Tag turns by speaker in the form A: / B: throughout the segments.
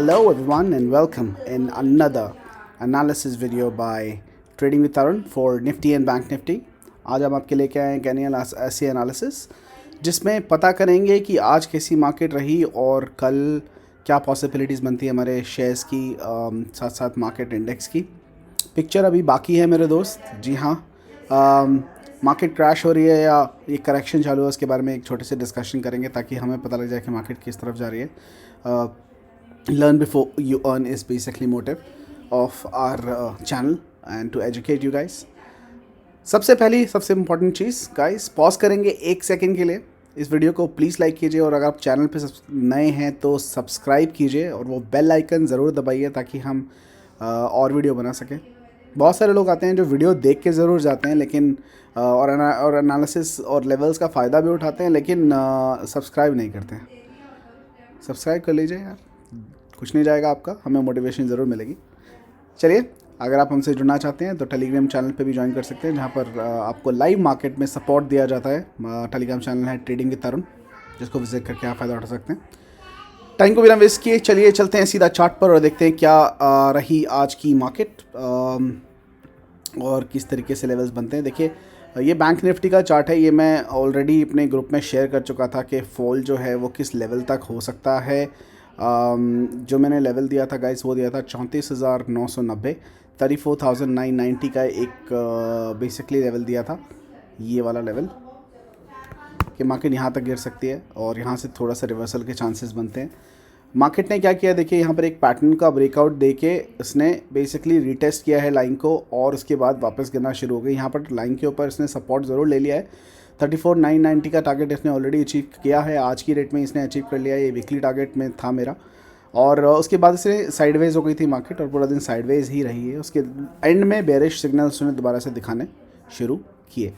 A: Hello everyone and welcome in another analysis video by Trading with Tarun for Nifty and Bank Nifty। आज हम आपके लेके आए हैं कैनियल ऐसी एनालिसिस जिसमें पता करेंगे कि आज कैसी मार्केट रही और कल क्या पॉसिबिलिटीज़ बनती है हमारे शेयर्स की, साथ साथ मार्केट इंडेक्स की। पिक्चर अभी बाकी है मेरे दोस्त। जी हाँ, मार्केट क्रैश हो रही है या ये करेक्शन चालू है, उसके बारे में एक छोटे से डिस्कशन करेंगे ताकि हमें पता लग जाए कि मार्केट किस तरफ जा रही है। Learn before you earn is basically motive of our channel and to educate you guys। सबसे इम्पॉर्टेंट चीज़ गाइस, पॉज करेंगे एक सेकंड के लिए, इस वीडियो को प्लीज़ लाइक कीजिए और अगर आप चैनल पे नए हैं तो सब्सक्राइब कीजिए और वो बेल आइकन ज़रूर दबाइए ताकि हम और वीडियो बना सकें। बहुत सारे लोग आते हैं जो वीडियो देख के ज़रूर जाते हैं लेकिन और एनालिसिस और लेवल्स का फ़ायदा भी उठाते हैं लेकिन सब्सक्राइब नहीं करते हैं। सब्सक्राइब कर लीजिए यार, कुछ नहीं जाएगा आपका, हमें मोटिवेशन ज़रूर मिलेगी। चलिए, अगर आप हमसे जुड़ना चाहते हैं तो टेलीग्राम चैनल पे भी ज्वाइन कर सकते हैं जहाँ पर आपको लाइव मार्केट में सपोर्ट दिया जाता है। टेलीग्राम चैनल है ट्रेडिंग विद तरुण, जिसको विजिट करके आप फ़ायदा उठा सकते हैं। टाइम को बिना वेस्ट किए चलिए चलते हैं सीधा चार्ट पर और देखते हैं क्या रही आज की मार्केट और किस तरीके से लेवल्स बनते हैं। देखिए, ये बैंक निफ्टी का चार्ट है। ये मैं ऑलरेडी अपने ग्रुप में शेयर कर चुका था कि फॉल जो है वो किस लेवल तक हो सकता है। जो मैंने लेवल दिया था गाइस वो दिया था 34,990, 34,990 का एक बेसिकली लेवल दिया था। ये वाला लेवल कि मार्केट यहाँ तक गिर सकती है और यहाँ से थोड़ा सा रिवर्सल के चांसेस बनते हैं। मार्केट ने क्या किया, देखिए यहाँ पर एक पैटर्न का ब्रेकआउट देके इसने बेसिकली रीटेस्ट किया है लाइन को और उसके बाद वापस गिरना शुरू हो गई। यहाँ पर लाइन के ऊपर इसने सपोर्ट ज़रूर ले लिया है। 34,990 का टारगेट इसने ऑलरेडी अचीव किया है, आज की रेट में इसने अचीव कर लिया है। ये वीकली टारगेट में था मेरा और उसके बाद इसने साइडवेज हो गई थी मार्केट और पूरा दिन साइडवेज ही रही है। उसके एंड में बेरिश सिग्नल उसने दोबारा से दिखाने शुरू किए।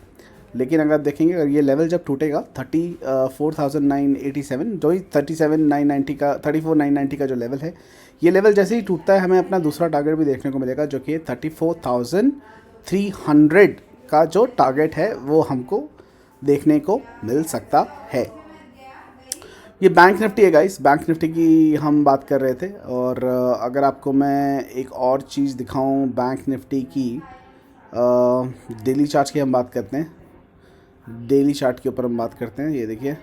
A: लेकिन अगर देखेंगे, अगर ये लेवल जब टूटेगा 34,987, जो ही 37,990 का 34,990 का जो लेवल है, ये लेवल जैसे ही टूटता है हमें अपना दूसरा टारगेट भी देखने को मिलेगा जो कि 34,300 का जो टारगेट है वो हमको देखने को मिल सकता है। ये बैंक निफ्टी है गाइस, बैंक निफ्टी की हम बात कर रहे थे और अगर आपको मैं एक और चीज़ दिखाऊं बैंक निफ्टी की, डेली चार्ट की हम बात करते हैं। डेली चार्ट के ऊपर हम बात करते हैं। ये देखिए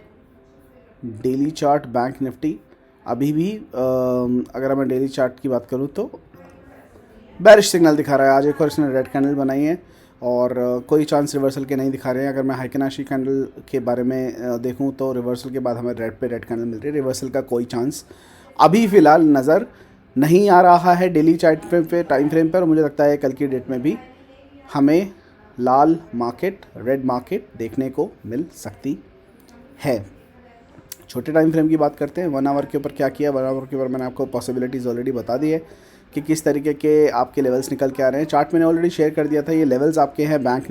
A: डेली चार्ट बैंक निफ्टी अभी भी अगर मैं डेली चार्ट की बात करूं तो बेरिश सिग्नल दिखा रहा है। आज एक और इसने रेड कैंडल बनाई है और कोई चांस रिवर्सल के नहीं दिखा रहे हैं। अगर मैं हाइकेनाशी कैंडल के बारे में देखूं तो रिवर्सल के बाद हमें रेड पे रेड कैंडल मिल रही है। रिवर्सल का कोई चांस अभी फ़िलहाल नज़र नहीं आ रहा है डेली चार्ट पे टाइम फ्रेम पर। मुझे लगता है कल की डेट में भी हमें लाल मार्केट, रेड मार्केट देखने को मिल सकती है। छोटे टाइम फ्रेम की बात करते हैं। 1 आवर के ऊपर क्या किया, 1 आवर के ऊपर मैंने आपको पॉसिबिलिटीज़ ऑलरेडी बता दी है कि किस तरीके के आपके लेवल्स निकल के आ रहे हैं। चार्ट मैंने ऑलरेडी शेयर कर दिया था। ये लेवल्स आपके हैं बैंक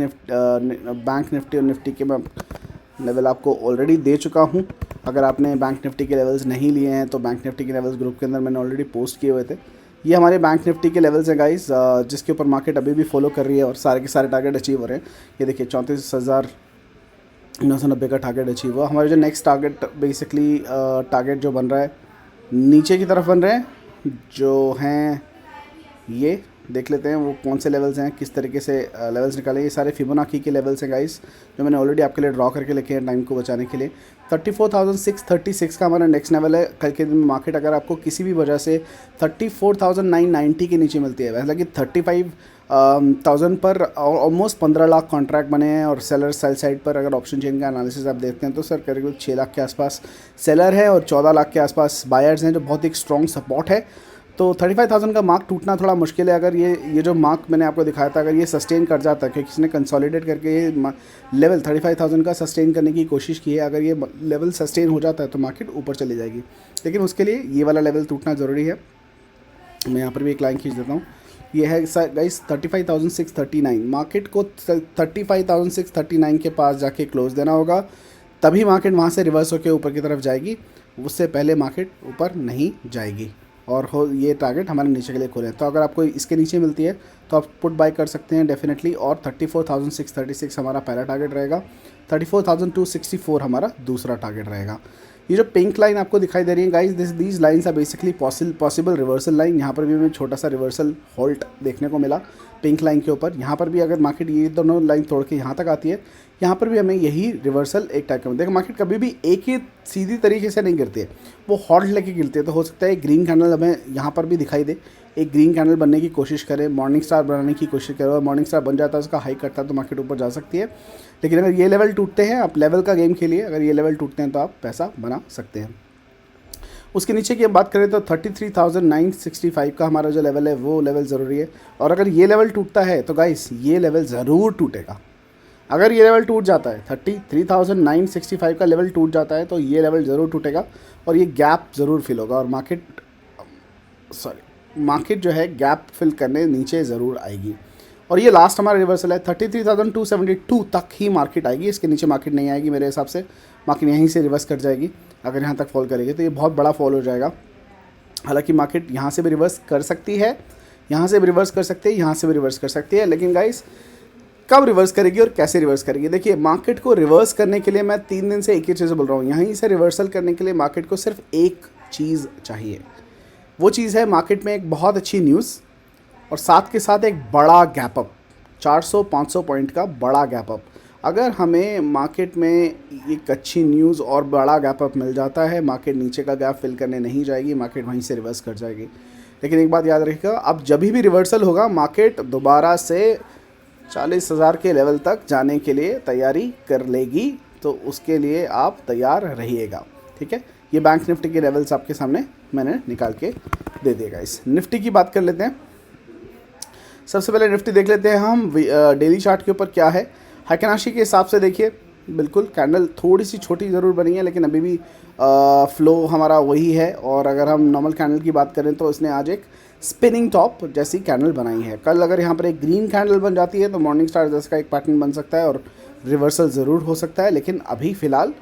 A: निफ्टी और निफ्टी के मैं लेवल आपको ऑलरेडी दे चुका हूँ। अगर आपने बैंक निफ्टी के लेवल्स नहीं लिए हैं तो बैंक निफ्टी के लेवल्स ग्रुप के अंदर मैंने ऑलरेडी पोस्ट किए हुए थे। ये हमारे बैंक निफ्टी के लेवल्स हैं गाइस, जिसके ऊपर मार्केट अभी भी फॉलो कर रही है और सारे के सारे टारगेट अचीव हो रहे हैं। ये देखिए 34,990 का टारगेट अचीव हुआ। हमारे जो नेक्स्ट टारगेट बेसिकली टारगेट जो बन रहा है नीचे की तरफ बन रहे हैं, जो हैं ये देख लेते हैं वो कौन से लेवल्स हैं, किस तरीके से लेवल्स निकाले। ये सारे फिबोनाची के लेवल्स हैं गाइस जो मैंने ऑलरेडी आपके लिए ड्रॉ करके लिखे हैं टाइम को बचाने के लिए। 34,636 का हमारा नेक्स्ट लेवल है। कल के दिन में मार्केट अगर आपको किसी भी वजह से 34,990 के नीचे मिलती है, वैसे कि 35,000 पर ऑलमोस्ट 15 लाख कॉन्ट्रैक्ट बने हैं और सेलर सेल साइड पर अगर ऑप्शन चेन का एनालिसिस आप देखते हैं तो सर करीब 6 लाख के आसपास सेलर है और 14 लाख के आसपास बायर्स हैं, जो बहुत एक स्ट्रॉन्ग सपोर्ट है। तो 35,000 का मार्क टूटना थोड़ा मुश्किल है। अगर ये जो मार्क मैंने आपको दिखाया था, अगर ये सस्टेन कर जाता है, क्योंकि किसी ने कंसोलिडेट करके ये लेवल 35,000 का सस्टेन करने की कोशिश की है, अगर ये लेवल सस्टेन हो जाता है तो मार्केट ऊपर चली जाएगी। लेकिन उसके लिए ये वाला लेवल टूटना ज़रूरी है। मैं यहाँ पर भी एक लाइन खींच देता हूँ। ये है गाइस 35,639। मार्केट को 35,639 के पास जाके क्लोज देना होगा, तभी मार्केट वहाँ से रिवर्स होकर ऊपर की तरफ जाएगी। उससे पहले मार्केट ऊपर नहीं जाएगी और ये टारगेट हमारे नीचे के लिए खोले। तो अगर आपको इसके नीचे मिलती है तो आप पुट बाय कर सकते हैं डेफिनेटली। और 34,636 हमारा पहला टारगेट रहेगा, 34,264 हमारा दूसरा टारगेट रहेगा। ये जो पिंक लाइन आपको दिखाई दे रही है guys, these lines are basically possible reversal line. यहाँ पर भी हमें छोटा सा रिवर्सल हॉल्ट देखने को मिला पिंक लाइन के ऊपर। यहाँ पर भी अगर मार्केट ये दोनों लाइन तोड़ के यहाँ तक आती है, यहाँ पर भी हमें यही रिवर्सल एक टाइप का देखो। मार्केट कभी भी एक ही सीधी तरीके से नहीं गिरती है, वो हॉल्ट लेके गिरती है। तो हो सकता है एक ग्रीन कैंडल हमें यहाँ पर भी दिखाई दे, एक ग्रीन कैंडल बनने की कोशिश करें, मॉर्निंग स्टार बनाने की कोशिश करें, और मॉर्निंग स्टार बन जाता है, उसका हाई करता है तो मार्केट ऊपर जा सकती है। लेकिन अगर ये लेवल टूटते हैं, आप लेवल का गेम खेलिए, अगर ये लेवल टूटते हैं तो आप पैसा बना सकते हैं। उसके नीचे की हम बात करें तो 33,965 का हमारा जो लेवल है वो लेवल ज़रूरी है। और अगर ये लेवल टूटता है तो गाइस ये लेवल ज़रूर टूटेगा। अगर ये लेवल टूट जाता है 33,965 का लेवल टूट जाता है तो ये लेवल ज़रूर टूटेगा और ये गैप ज़रूर फिल होगा और मार्केट जो है गैप फिल करने नीचे ज़रूर आएगी। और ये लास्ट हमारा रिवर्सल है 33,272 तक ही मार्केट आएगी, इसके नीचे मार्केट नहीं आएगी मेरे हिसाब से। मार्केट यहीं से रिवर्स कर जाएगी, अगर यहाँ तक फॉल करेगी तो ये बहुत बड़ा फॉल हो जाएगा। हालांकि मार्केट यहाँ से भी रिवर्स कर सकती है, यहाँ से भी रिवर्स कर सकती है, यहाँ से भी रिवर्स कर सकती है, लेकिन गाइस कब रिवर्स करेगी और कैसे रिवर्स करेगी? देखिए, मार्केट को रिवर्स करने के लिए मैं 3 दिन से एक ही चीज़ बोल रहा हूँ, यहीं से रिवर्सल करने के लिए मार्केट को सिर्फ एक चीज़ चाहिए। वो चीज़ है मार्केट में एक बहुत अच्छी न्यूज़ और साथ के साथ एक बड़ा गैप अप, 400-500 पॉइंट का बड़ा गैप अप। अगर हमें मार्केट में एक अच्छी न्यूज़ और बड़ा गैप अप मिल जाता है, मार्केट नीचे का गैप फिल करने नहीं जाएगी, मार्केट वहीं से रिवर्स कर जाएगी। लेकिन एक बात याद रखिएगा, अब जब भी रिवर्सल होगा मार्केट दोबारा से 40,000 के लेवल तक जाने के लिए तैयारी कर लेगी, तो उसके लिए आप तैयार रहिएगा। ठीक है, ये बैंक निफ्टी के लेवल्स आपके सामने मैंने निकाल के दे दिएगा। इस निफ्टी की बात कर लेते हैं। सबसे पहले निफ्टी देख लेते हैं हम डेली चार्ट के ऊपर क्या है। हाइकेनाशी के हिसाब से देखिए, बिल्कुल कैंडल थोड़ी सी छोटी ज़रूर बनी है, लेकिन अभी भी फ्लो हमारा वही है। और अगर हम नॉर्मल कैंडल की बात करें तो इसने आज एक स्पिनिंग टॉप जैसी कैंडल बनाई है। कल अगर यहाँ पर एक ग्रीन कैंडल बन जाती है तो मॉर्निंग स्टार जैसा का एक पैटर्न बन सकता है और रिवर्सल ज़रूर हो सकता है, लेकिन अभी फ़िलहाल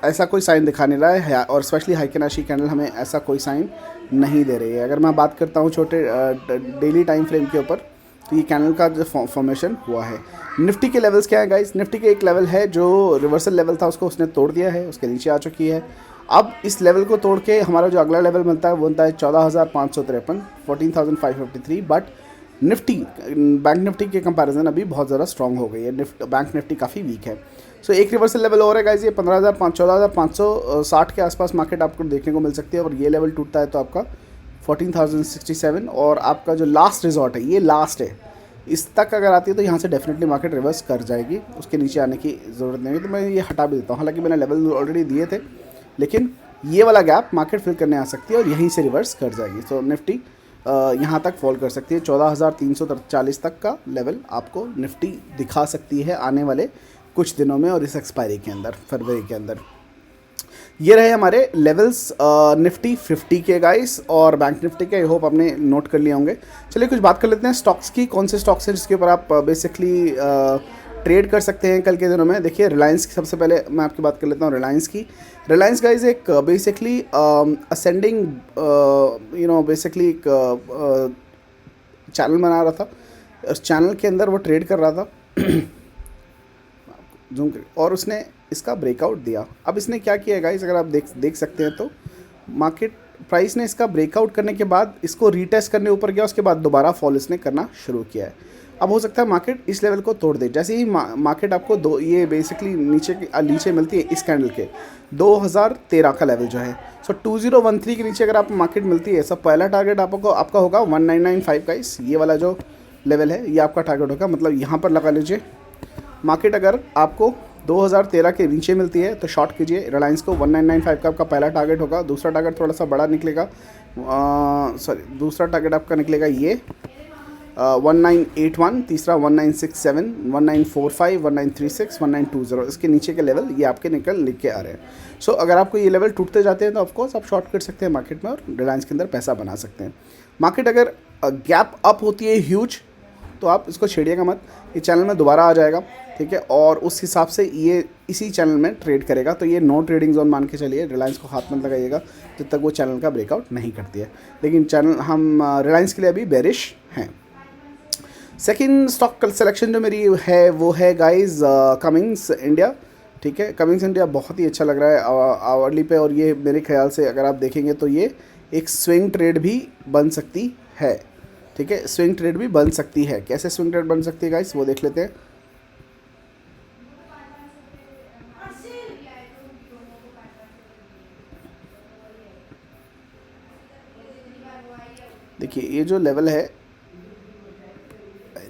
A: ऐसा कोई साइन दिखा नहीं रहा है। और स्पेशली हाइकेनाशी कैंडल हमें ऐसा कोई साइन नहीं दे रही है। अगर मैं बात करता हूँ छोटे डेली टाइम फ्रेम के ऊपर, तो ये कैंडल का जो फॉर्मेशन हुआ है। निफ्टी के लेवल्स क्या है गाइस? निफ्टी के एक लेवल है जो रिवर्सल लेवल था, उसको उसने तोड़ दिया है, उसके नीचे आ चुकी है। अब इस लेवल को तोड़ के हमारा जो अगला लेवल मिलता है वो बनता है 14,553, 14,553। बट निफ्टी, बैंक निफ्टी के कंपैरिजन अभी बहुत ज़्यादा स्ट्रॉन्ग हो गई है, बैंक निफ्टी काफ़ी वीक है। सो एक रिवर्सल लेवल और है गाइस, ये 14,560 के आसपास मार्केट आपको देखने को मिल सकती है। और ये लेवल टूटता है तो आपका 14,067 और आपका जो लास्ट रिजॉर्ट है, ये लास्ट है, इस तक अगर आती है तो यहाँ से डेफिनेटली मार्केट रिवर्स कर जाएगी, उसके नीचे आने की ज़रूरत नहीं है। तो मैं ये हटा भी देता हूँ, हालांकि मैंने लेवल ऑलरेडी दिए थे, लेकिन ये वाला गैप मार्केट फिल करने आ सकती है और यहीं से रिवर्स कर जाएगी। तो निफ्टी यहाँ तक फॉल कर सकती है, 14,340 तक का लेवल आपको निफ्टी दिखा सकती है आने वाले कुछ दिनों में और इस एक्सपायरी के अंदर, फरवरी के अंदर। ये रहे हमारे लेवल्स निफ्टी 50 के गाइस और बैंक निफ्टी के। आई होप आपने नोट कर लिए होंगे। चलिए कुछ बात कर लेते हैं स्टॉक्स की। कौन से स्टॉक्स हैं जिसके ऊपर आप बेसिकली ट्रेड कर सकते हैं कल के दिनों में? देखिए, रिलायंस की सबसे पहले मैं आपकी बात कर लेता हूँ। रिलायंस की, रिलायंस गाइस एक बेसिकली असेंडिंग बेसिकली एक चैनल बना रहा था, उस चैनल के अंदर वो ट्रेड कर रहा था जूम कर, और उसने इसका ब्रेकआउट दिया। अब इसने क्या किया गाइस, अगर आप देख सकते हैं तो मार्केट प्राइस ने इसका ब्रेकआउट करने के बाद इसको रीटेस्ट करने ऊपर गया, उसके बाद दोबारा फॉल इसने करना शुरू किया है। अब हो सकता है मार्केट इस लेवल को तोड़ दे। जैसे ही मार्केट आपको ये बेसिकली नीचे मिलती है इस कैंडल के 2013 का लेवल जो है, सो 2013 के नीचे अगर आप मार्केट मिलती है, सब पहला टारगेट आपका होगा 1995 का। ये वाला जो लेवल है ये आपका टारगेट होगा, मतलब यहाँ पर लगा लीजिए। मार्केट अगर आपको 2013 के नीचे मिलती है तो शॉर्ट कीजिए रिलायंस को, 1995 का आपका पहला टारगेट होगा। दूसरा टारगेट थोड़ा सा बड़ा निकलेगा, दूसरा टारगेट आपका निकलेगा ये 1981, तीसरा 1967, 1945, 1936, 1920। इसके नीचे के लेवल ये आपके लिख के आ रहे हैं। सो अगर आपको ये लेवल टूटते जाते हैं तो ऑफकोर्स आप शॉर्ट कर सकते हैं मार्केट में और रिलायंस के अंदर पैसा बना सकते हैं। मार्केट अगर गैप अप होती है ह्यूज तो आप इसको छेड़िएगा मत, ये चैनल में दोबारा आ जाएगा, ठीक है, और उस हिसाब से ये इसी चैनल में ट्रेड करेगा। तो ये नो ट्रेडिंग जोन मान के चलिए, रिलायंस को हाथ मत लगाइएगा जब तक वो चैनल का ब्रेकआउट नहीं करती है। लेकिन चैनल हम रिलायंस के लिए अभी बेरिश हैं। सेकेंड स्टॉक सिलेक्शन जो मेरी है वो है गाइज कमिंस इंडिया। ठीक है। कमिंग्स इंडिया बहुत ही अच्छा लग रहा है आवरली पे, और ये मेरे ख्याल से अगर आप देखेंगे तो ये एक स्विंग ट्रेड भी बन सकती है। ठीक है, स्विंग ट्रेड भी बन सकती है। कैसे स्विंग ट्रेड बन सकती है गाइस, वो देख लेते हैं। देखिए ये जो लेवल है,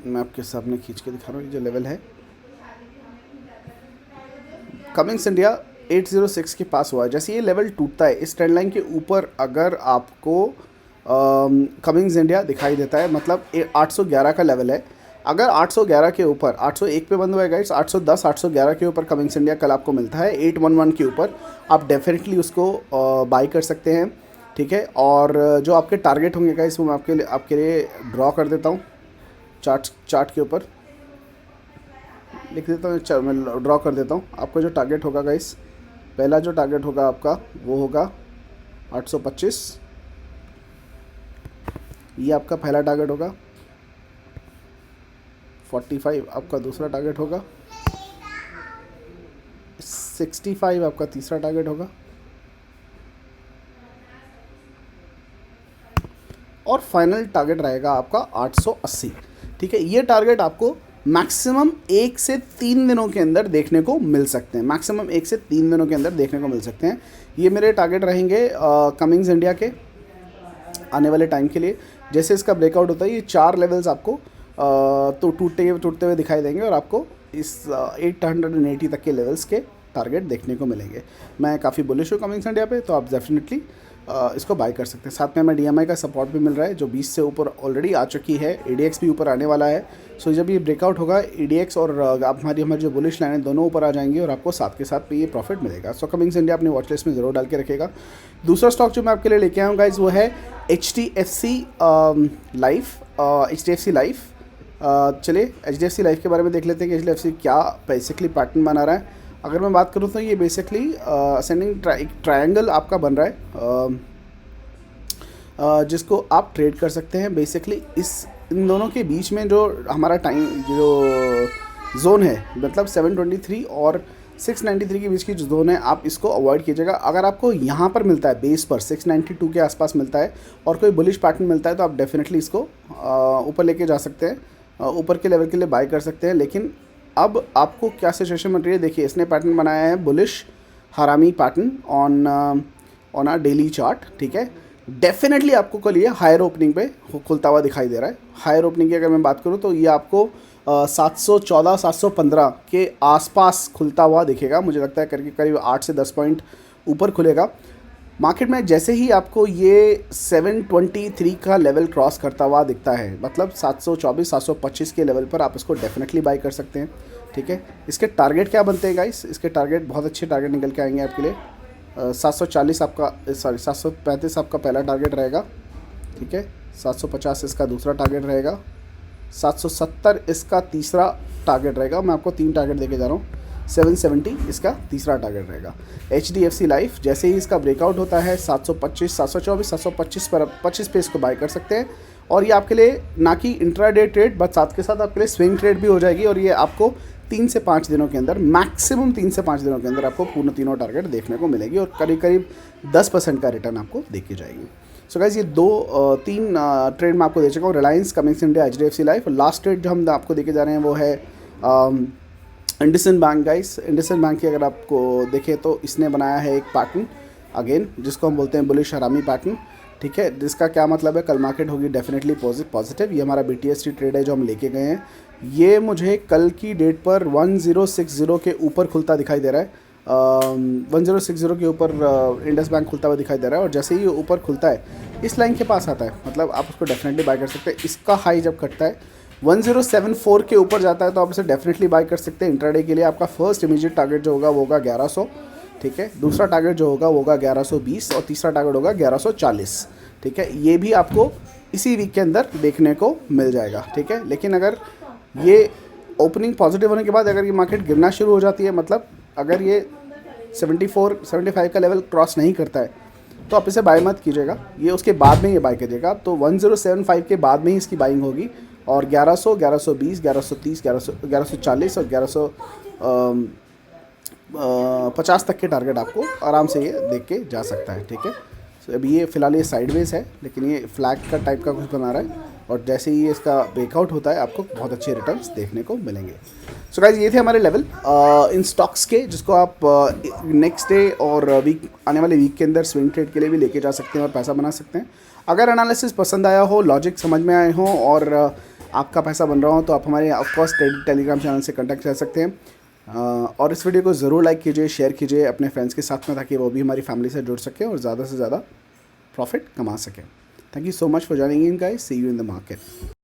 A: मैं आपके सामने खींच के दिखा रहा हूँ, ये जो लेवल है कमिंग्स इंडिया 806 के पास हुआ है। जैसे ये लेवल टूटता है इस ट्रेंड लाइन के ऊपर, अगर आपको कमिंग्स इंडिया दिखाई देता है, मतलब 811 का लेवल है, अगर 811 के ऊपर 801 पे बंद हुआ है गाइस, 810 811 के ऊपर कमिंग्स इंडिया कल आपको मिलता है 811 के ऊपर, आप डेफिनेटली उसको बाई कर सकते हैं। ठीक है, और जो आपके टारगेट होंगे गाइस वो मैं आपके लिए ड्रॉ कर देता हूँ चार्ट के ऊपर लिख देता हूँ, मैं ड्रॉ कर देता हूँ। आपका जो टारगेट होगा गाइस, पहला जो टारगेट होगा आपका वो होगा 825, ये आपका पहला टारगेट होगा। 45 आपका दूसरा टारगेट होगा। 65 आपका तीसरा टारगेट होगा। और फाइनल टारगेट रहेगा आपका 880। ठीक है, ये टारगेट आपको मैक्सिमम 1 से 3 दिनों के अंदर देखने को मिल सकते हैं। मैक्सिमम 1 से 3 दिनों के अंदर देखने को मिल सकते हैं। ये मेरे टारगेट रहेंगे कमिंग्स इंडिया के आने वाले टाइम के लिए। जैसे इसका ब्रेकआउट होता है, ये 4 लेवल्स आपको तो टूटते हुए दिखाई देंगे, और आपको इस 880 तक के लेवल्स के टारगेट देखने को मिलेंगे। मैं काफ़ी बुलिश हूँ कमिंग्स इंडिया पे, तो आप डेफिनेटली इसको बाय कर सकते हैं। साथ में हमें DMI का सपोर्ट भी मिल रहा है जो 20 से ऊपर ऑलरेडी आ चुकी है। ADX भी ऊपर आने वाला है। सो जब ये ब्रेकआउट होगा, ADX और आप हमारी जो बुलिश लाइन है दोनों ऊपर आ जाएंगी, और आपको साथ के साथ ये प्रॉफिट मिलेगा। सो कमिंग्स इंडिया अपनी वॉच लिस्ट में ज़रूर डाल के रखेगा। दूसरा स्टॉक जो मैं आपके लिए लेके आया हूँ गाइज, वो है HDFC लाइफ। चलिए HDFC लाइफ के बारे में देख लेते हैं कि HDFC क्या बेसिकली पैटर्न बना रहा है। अगर मैं बात करूँ तो ये बेसिकली असेंडिंग ट्रायंगल आपका बन रहा है, जिसको आप ट्रेड कर सकते हैं। बेसिकली इन दोनों के बीच में जो हमारा टाइम जो जोन है, मतलब 723 और 693 के बीच की जो जोन है, आप इसको अवॉइड कीजिएगा। अगर आपको यहाँ पर मिलता है बेस पर 692 के आसपास मिलता है और कोई बुलिश पैटर्न मिलता है, तो आप डेफिनेटली इसको ऊपर लेके जा सकते हैं, ऊपर के लेवल के लिए बाय कर सकते हैं। लेकिन अब आपको क्या सिचुएशन बन रही है, देखिए इसने पैटर्न बनाया है बुलिश हरामी pattern on a daily chart. ठीक है, डेफिनेटली आपको कल ये हायर ओपनिंग पे खुलता हुआ दिखाई दे रहा है। हायर ओपनिंग की अगर मैं बात करूँ तो ये आपको 714 715 के आसपास खुलता हुआ दिखेगा। मुझे लगता है करके करीब 8 से 10 पॉइंट ऊपर खुलेगा मार्केट में। जैसे ही आपको ये 723 का लेवल क्रॉस करता हुआ दिखता है, मतलब 724 725 के लेवल पर आप इसको डेफिनेटली बाय कर सकते हैं। ठीक है, इसके टारगेट क्या बनते हैं गाइस, इसके टारगेट बहुत अच्छे टारगेट निकल के आएंगे आपके लिए। 740 आपका 735 आपका पहला टारगेट रहेगा। ठीक है, 750 इसका दूसरा टारगेट रहेगा, 770 इसका तीसरा टारगेट रहेगा। मैं आपको 3 टारगेट देके जा रहा हूँ। 770 इसका तीसरा टारगेट रहेगा। HDFC लाइफ जैसे ही इसका ब्रेकआउट होता है 725 724 725 पर 25 पे इसको बाय कर सकते हैं। और ये आपके लिए ना कि इंट्राडे ट्रेड, बट साथ के साथ आपके लिए स्विंग ट्रेड भी हो जाएगी। और ये आपको 3 से 5 दिनों के अंदर, मैक्सिमम 3 से 5 दिनों के अंदर आपको पूर्ण तीनों टारगेट देखने को मिलेगी, और करीब 10% का रिटर्न आपको देखी जाएगी। सो गाइस, ये 3 ट्रेड मैं आपको दे चुका हूँ, Reliance, Cummins India, HDFC life. Last trade जो हम आपको देके जा रहे हैं वो है IndusInd bank guys. IndusInd bank की अगर आपको देखें तो इसने बनाया है एक पैटर्न अगेन, जिसको हम बोलते हैं बुलिश हरामी पैटर्न। ठीक है, जिसका क्या मतलब है, कल मार्केट होगी डेफिनेटली पॉजिटिव। ये हमारा BTST ट्रेड है जो हम लेके गए हैं। ये मुझे कल की डेट पर 1060 के ऊपर खुलता दिखाई दे रहा है। 1060 के ऊपर इंडस बैंक खुलता हुआ दिखाई दे रहा है। और जैसे ही ये ऊपर खुलता है इस लाइन के पास आता है, मतलब आप उसको डेफिनेटली बाय कर सकते हैं। इसका हाई जब कटता है 1074 के ऊपर जाता है, तो आप इसे डेफिनेटली बाय कर सकते हैं। इंट्राडे के लिए आपका फर्स्ट इमीडिएट टारगेट जो होगा वो होगा 1100। ठीक है, दूसरा टारगेट जो होगा वो होगा 1120, और तीसरा टारगेट होगा 1140। ठीक है, ये भी आपको इसी वीक के अंदर देखने को मिल जाएगा। ठीक है, लेकिन अगर ये ओपनिंग पॉजिटिव होने के बाद अगर ये मार्केट गिरना शुरू हो जाती है, मतलब अगर ये 74-75 का लेवल क्रॉस नहीं करता है, तो आप इसे बाय मत कीजिएगा। ये उसके बाद में ये बाय कीजिएगा। तो 1075 के बाद में ही इसकी बाइंग होगी, और 1100 1120 1130 1140 और 50 तक के टारगेट आपको आराम से ये देख के जा सकता है, ठीक है। तो अभी ये फ़िलहाल ये साइडवेज है, लेकिन ये फ्लैग का टाइप का कुछ बना रहा है, और जैसे ही इसका ब्रेकआउट होता है आपको बहुत अच्छे रिटर्न्स देखने को मिलेंगे। सो गाइस, ये थे हमारे लेवल इन स्टॉक्स के, जिसको आप नेक्स्ट डे और आने वाले वीक के अंदर स्विंग ट्रेड के लिए भी लेके जा सकते हैं और पैसा बना सकते हैं। अगर एनालिसिस पसंद आया हो, लॉजिक समझ में आए हो और आपका पैसा बन रहा हो, तो आप हमारे ऑफकोर्स टेलीग्राम चैनल से कॉन्टैक्ट कर सकते हैं। और इस वीडियो को ज़रूर लाइक कीजिए, शेयर कीजिए अपने फ्रेंड्स के साथ में, ताकि वो भी हमारी फैमिली से जुड़ सकें और ज़्यादा से ज़्यादा प्रॉफिट कमा सकें। Thank you so much for joining in guys, see you in the market.